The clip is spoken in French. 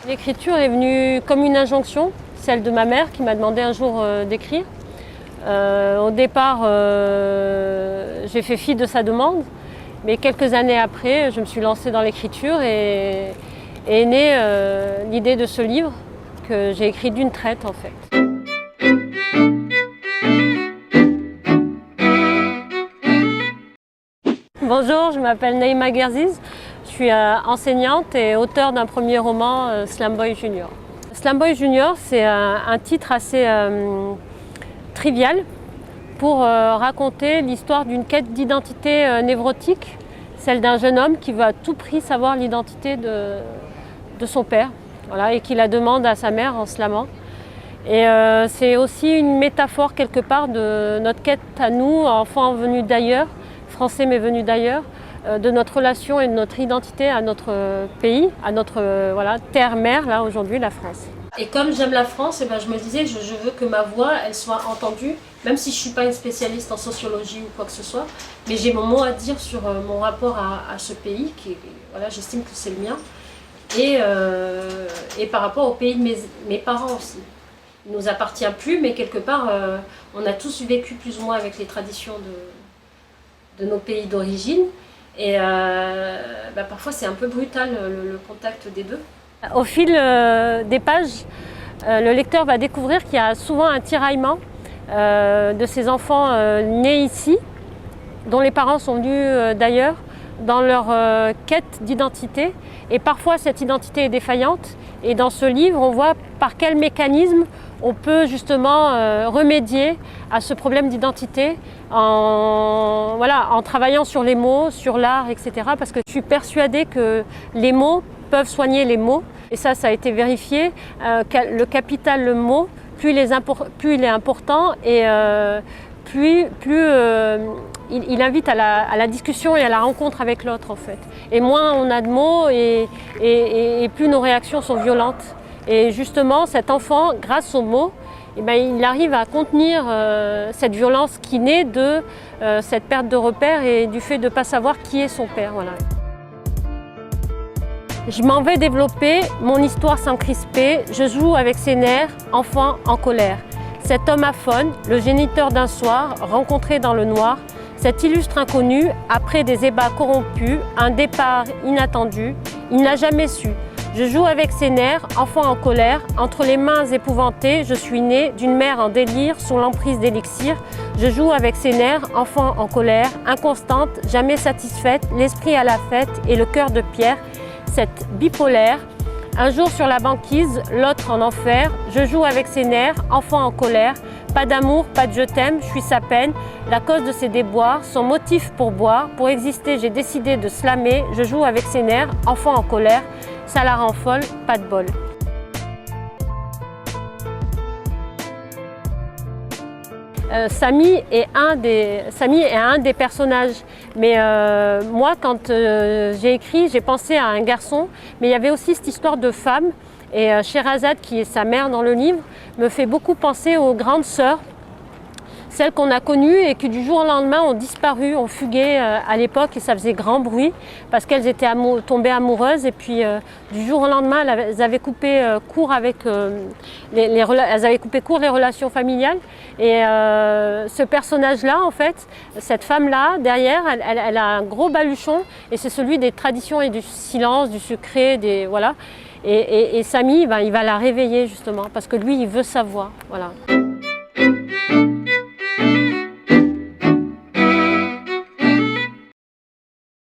L'écriture est venue comme une injonction, celle de ma mère qui m'a demandé un jour d'écrire. Au départ, j'ai fait fi de sa demande, mais quelques années après, je me suis lancée dans l'écriture et est née l'idée de ce livre que j'ai écrit d'une traite en fait. Bonjour, je m'appelle Naïma Guerziz, je suis enseignante et auteure d'un premier roman, Slam Boy Junior. Slam Boy Junior, c'est un titre assez trivial pour raconter l'histoire d'une quête d'identité névrotique, celle d'un jeune homme qui veut à tout prix savoir l'identité de son père, voilà, et qui la demande à sa mère en slamant. Et c'est aussi une métaphore quelque part de notre quête à nous, enfants venus d'ailleurs, français mais venus d'ailleurs, de notre relation et de notre identité à notre pays, à notre terre-mère, là aujourd'hui, la France. Et comme j'aime la France, je me disais, je veux que ma voix elle soit entendue, même si je ne suis pas une spécialiste en sociologie ou quoi que ce soit, mais j'ai mon mot à dire sur mon rapport à ce pays, qui, voilà, j'estime que c'est le mien, et par rapport au pays de mes parents aussi. Il ne nous appartient plus, mais quelque part, on a tous vécu plus ou moins avec les traditions de nos pays d'origine. Et parfois c'est un peu brutal le contact des deux. Au fil des pages, le lecteur va découvrir qu'il y a souvent un tiraillement de ces enfants nés ici, dont les parents sont venus d'ailleurs, dans leur quête d'identité. Et parfois cette identité est défaillante. Et dans ce livre, on voit par quel mécanisme on peut justement remédier à ce problème d'identité en travaillant sur les mots, sur l'art, etc. Parce que je suis persuadée que les mots peuvent soigner les mots. Et ça a été vérifié. Le capital, le mot, plus il est important et plus il invite à la discussion et à la rencontre avec l'autre en fait. Et moins on a de mots et plus nos réactions sont violentes. Et justement cet enfant, grâce aux mots, il arrive à contenir cette violence qui naît de cette perte de repère et du fait de ne pas savoir qui est son père. Voilà. Je m'en vais développer mon histoire sans crisper, je joue avec ses nerfs, enfant en colère. Cet homme aphone, le géniteur d'un soir, rencontré dans le noir, cet illustre inconnu, après des ébats corrompus, un départ inattendu, il n'a jamais su. Je joue avec ses nerfs, enfant en colère, entre les mains épouvantées, je suis née d'une mère en délire, sous l'emprise d'élixir. Je joue avec ses nerfs, enfant en colère, inconstante, jamais satisfaite, l'esprit à la fête et le cœur de pierre, cette bipolaire. Un jour sur la banquise, l'autre en enfer, je joue avec ses nerfs, enfant en colère, pas d'amour, pas de je t'aime, je suis sa peine, la cause de ses déboires, son motif pour boire, pour exister j'ai décidé de slammer, je joue avec ses nerfs, enfant en colère, ça la rend folle, pas de bol. Samy est un des personnages, mais moi quand j'ai écrit, j'ai pensé à un garçon, mais il y avait aussi cette histoire de femme, et Sherazade, qui est sa mère dans le livre, me fait beaucoup penser aux grandes sœurs, celles qu'on a connues et qui du jour au lendemain ont disparu, ont fugué à l'époque et ça faisait grand bruit parce qu'elles étaient tombées amoureuses et puis du jour au lendemain elles avaient coupé court avec elles avaient coupé court les relations familiales et ce personnage-là en fait, cette femme-là derrière, elle a un gros baluchon et c'est celui des traditions et du silence, du secret, voilà. Et Samy, il va la réveiller justement parce que lui il veut savoir, voilà.